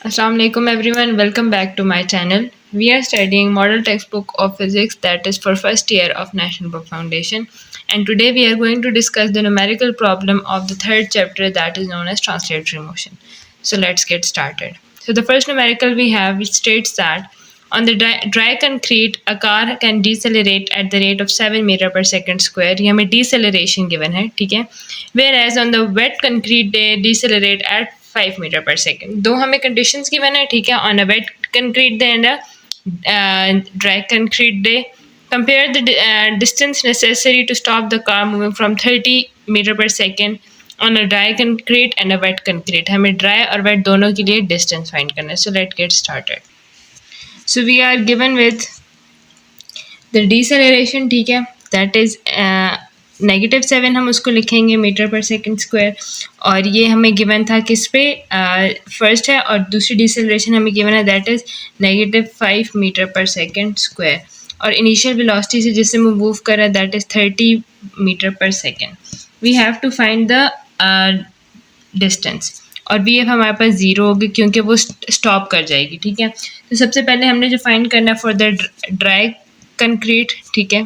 Assalamu alaikum everyone, welcome back to my channel. We are studying model textbook of physics that is for first year of National Book Foundation, and today we are going to discuss the numerical problem of the third chapter that is known as translatory motion. So let's get started. So the first numerical we have which states that on the dry concrete a car can decelerate at the rate of 7 meter per second square. ये हमें deceleration given है, ठीक है. Whereas on the wet concrete they decelerate at 5 meter per second. दो हमें conditions given है, ठीक है. On a wet concrete day and a dry concrete day, compare the distance necessary to stop the car moving from 30 meter per second on a dry concrete and a wet concrete. हमें dry और wet दोनों के लिए distance find करना है. So let's get started. So we are given with the deceleration, ठीक है, that is -7 हम उसको लिखेंगे मीटर पर सेकंड स्क्वायर, और ये हमें गिवन था किस पे, फर्स्ट है, और दूसरी डिसेलरेशन हमें गिवन है that is -5 metre per second square, और इनिशियल वेलोसिटी से जिससे वो मूव कर रहा है that is 30 metre per second. We have to find the distance, और वी एफ हमारे पास ज़ीरो होगी क्योंकि वो स्टॉप कर जाएगी, ठीक है. तो सबसे पहले हमने जो फाइंड करना है फॉर द ड्राई कंक्रीट, ठीक है,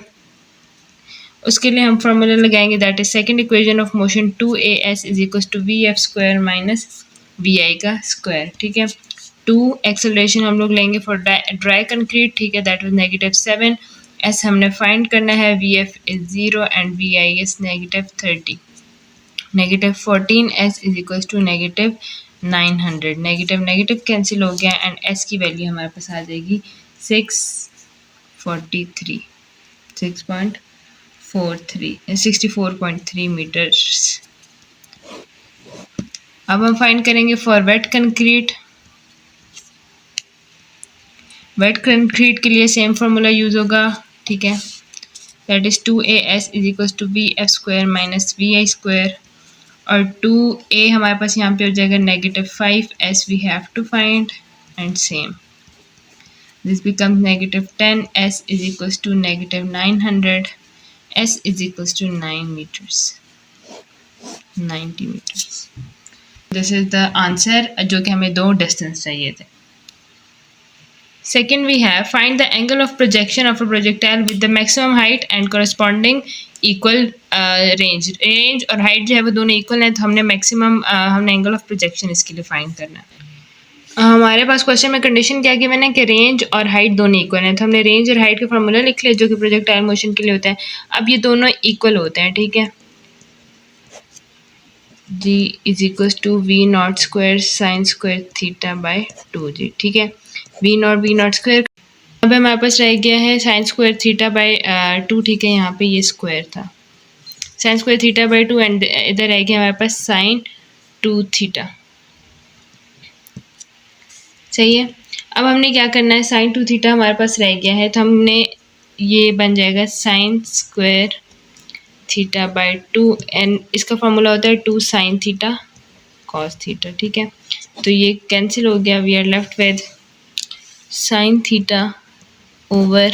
उसके लिए हम फॉर्मूला लगाएंगे that is second equation of motion 2as is equal to v f square minus v i का स्क्वायर, ठीक है. 2 एक्सेलरेशन हम लोग लेंगे फॉर ड्राई कंक्रीट, ठीक है, दैट वाज -7. एस हमने फाइंड करना है, v f is 0 and v i is -30. -14 s is equal to -900. Negative negative cancel हो गया एंड एस की वैल्यू हमारे पास आ जाएगी 64.3 मीटर्स. अब हम फाइंड करेंगे for wet concrete. Wet concrete के लिए सेम फार्मूला यूज होगा, ठीक है, that is 2as is equal to v f square minus v i square, और 2a हमारे पास यहाँ पे हो जाएगा -5s we have to find, and same this becomes -10s is equals to -900. S is equals to 9 meters, 90 meters. This is the answer जो कि हमें दो डिस्टेंस चाहिए थे. Second we have find the angle of projection of a projectile with the maximum height and corresponding equal range. Range और height जो है वो दोनों equal हैं, तो हमने maximum हमने angle of projection इसके लिए find करना है. हमारे पास क्वेश्चन में कंडीशन क्या गिवन है कि रेंज और हाइट दोनों इक्वल हैं, तो हमने रेंज और हाइट का फॉर्मूला लिख लिया जो कि प्रोजेक्टाइल मोशन के लिए होता है. अब ये दोनों इक्वल होते हैं, ठीक है. G is equal to v naught square sine square theta by 2 g, ठीक है. वी नॉट स्क्वायर, अब हमारे पास रह गया है साइन स्क्वायर थीटा बाय 2, ठीक है. यहाँ पे ये स्क्वायर था, sign square theta by 2, and इधर रह गया हमारे पास साइन 2 थीटा. सही है. अब हमने क्या करना है, साइन 2 थीटा हमारे पास रह गया है, तो हमने ये बन जाएगा sign square theta by 2, and इसका फॉर्मूला होता है 2 साइन थीटा कॉस थीटा, ठीक है. तो ये कैंसिल हो गया, we are left with sine theta over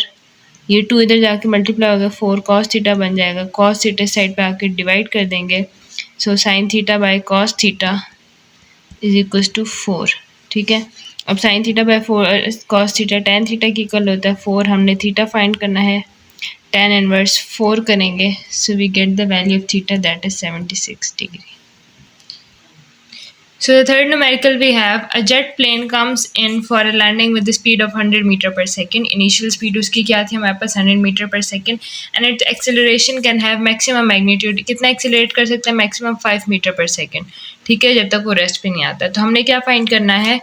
ये 2 इधर जाके मल्टीप्लाई हो गया, 4 कॉस थीटा बन जाएगा. कॉस थीटा साइड पे आके डिवाइड कर देंगे, so sine theta by cos theta is equal to 4, ठीक है. अब sine theta by 4 cos theta tan theta की इक्वल होता है 4. हमने थीटा फाइंड करना है, टेन इनवर्स 4 करेंगे, so we get the value of theta that is 76 degree. So the third numerical we have a jet plane comes in for a landing with the speed of 100 meter per second. Initial speed उसकी क्या थी हमारे पास 100 meter per second, and its acceleration can have maximum magnitude. कितना accelerate कर सकता है, maximum 5 meter per second, ठीक है, जब तक वो रेस्ट पे नहीं आता. तो हमने क्या फाइंड करना है,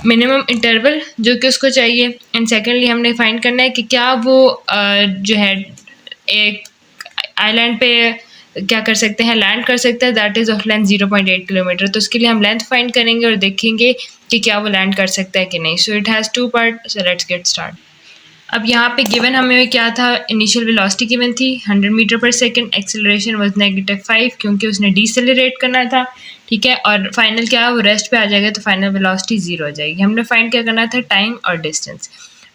मिनिमम इंटरवल जो कि उसको चाहिए, एंड सेकेंडली हमने फाइंड करना है कि क्या वो जो है एक आइलैंड पे क्या कर सकते हैं, लैंड कर सकते हैं, that is of length 0.8 kilometre. तो उसके लिए हम लेंथ फाइंड करेंगे और देखेंगे कि क्या वो लैंड कर सकता है कि नहीं. So it has 2 part, so let's get start. अब यहाँ पे गिवन हमें क्या था, इनिशियल वेलोसिटी गिवन थी 100 metre per second, acceleration was -5 क्योंकि उसने डिसेलरेट करना था, ठीक है, और फाइनल क्या वो रेस्ट पे आ जाएगा, तो फाइनल वेलोसिटी 0 हो जाएगी. हमने फाइंड क्या करना था, टाइम और डिस्टेंस.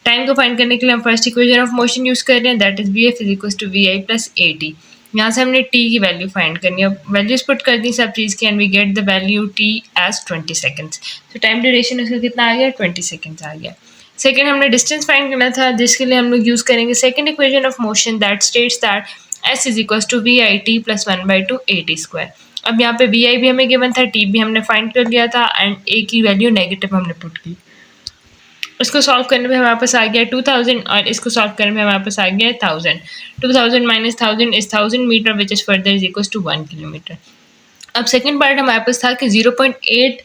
टाइम को फाइंड करने के लिए हम first equation of motion use कर रहे हैं, that is v f is equal to v i plus a t. यहाँ से हमने t की वैल्यू फाइंड करनी है, वैल्यूज पुट कर दी सब चीज़ की, and we get the value t as 20 seconds. तो टाइम ड्यूरेशन उसका कितना आ गया, 20 सेकेंड्स आ गया। सेकेंड हमने डिस्टेंस फाइंड करना था, जिसके लिए हम लोग यूज़ करेंगे second equation of motion that states that s is equal to v i t plus 1/2 AT square. अब यहाँ पे वी आई भी हमें गिवन था, टी भी हमने फाइंड कर लिया था, एंड ए की वैल्यू नेगेटिव हमने पुट की। इसको सॉल्व करने पे हमारे पास आ गया 2000, और इसको सॉल्व करने पे हमारे पास आ गया 1000। 2000 minus 1000 is 1000 metre which is further is equal to 1 kilometre. अब सेकंड पार्ट हमारे पास था कि 0.8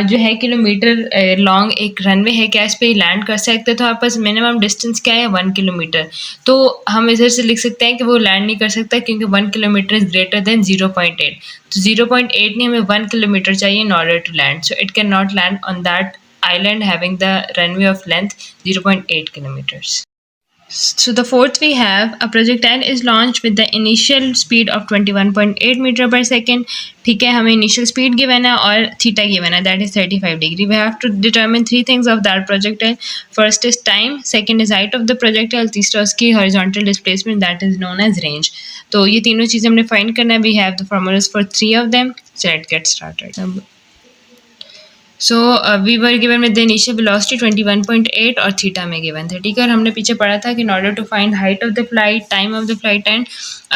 जो है किलोमीटर लॉन्ग एक रनवे है, क्या इस पे लैंड कर सकते हैं? तो हमारे पास मिनिमम डिस्टेंस क्या है, 1 किलोमीटर। तो हम इधर से लिख सकते हैं कि वो लैंड नहीं कर सकता क्योंकि 1 किलोमीटर इज ग्रेटर देन 0.8। तो 0.8 नहीं, हमें 1 किलोमीटर चाहिए in order to land, so it can not land on that island having the runway of length 0.8 kilometers. So the fourth we have a projectile is launched with the initial speed of 21.8 meter per second. ठीक है, हमें initial speed given है और theta given है, that is 35 degree. We have to determine three things of that projectile. First is time, second is height of the projectile, तीसरा उसकी horizontal displacement that is known as range. तो ये तीनों चीज़ें हमने find करना है. We have the formulas for three of them. So let's get started. So we were given with the initial velocity 21.8 और थीटा में गिवन थे, ठीक है। और हमने पीछे पढ़ा था कि in order to find height of the flight, time of the flight and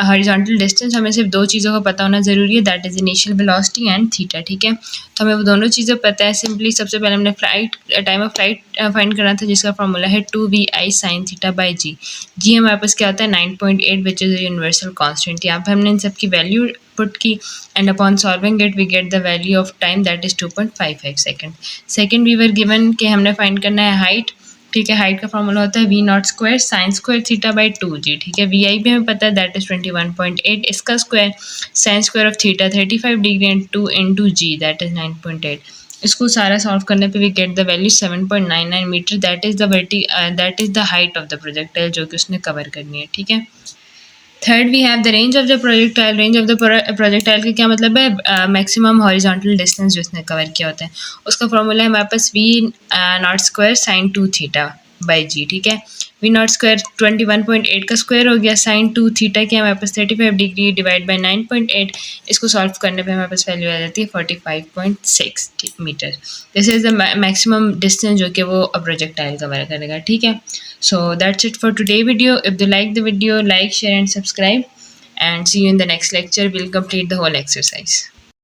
horizontal distance, हमें सिर्फ दो चीज़ों का पता होना ज़रूरी है, that is initial velocity and theta, ठीक है। तो हमें वो दोनों चीज़ें पता है। सिंपली सबसे पहले हमने flight time of flight find करना था, जिसका फॉर्मूला है 2vi sin थीटा बाई जी। जी हमारे पास क्या होता है 9.8 विच इज़ यूनिवर्सल कॉन्स्टेंट। यहाँ पर हमने इन सब की value put key, and upon solving it we get the value of time that is 2.55 second. Second we were given कि हमने फाइंड करना है हाइट, ठीक है। हाइट का फॉर्मूला होता है v0 square sine square theta by 2g, ठीक है। vi भी हमें पता है दैट इज 21.8, इसका square sine square of theta 35 degree and 2 into g that is 9.8। इसको सारा सॉल्व करने पे we get the value 7.99 metre, that is the height of the projectile जो कि उसने कवर करनी है, ठीक है। Third we have the range of the projectile. Range of the projectile का क्या मतलब है, मैक्सिमम हॉरिजॉन्टल डिस्टेंस जो इसने कवर किया होता है, उसका फॉर्मूला है हमारे पास v naught square sine 2 theta by g, ठीक है। वी नॉट स्क्वायर 21.8 का स्क्वायर हो गया, साइन 2 थीटा की हमारे पास 35 डिग्री डिवाइड बाई 9.8, इसको सॉल्व करने पे हमारे पास वैल्यू आ जाती है 45.6 metre. This is the maximum distance जो कि वो प्रोजेक्टाइल कवर करेगा, ठीक है। So that's it for today video. If you like the video, like, share and subscribe, and see you in the next lecture. We'll complete the whole exercise.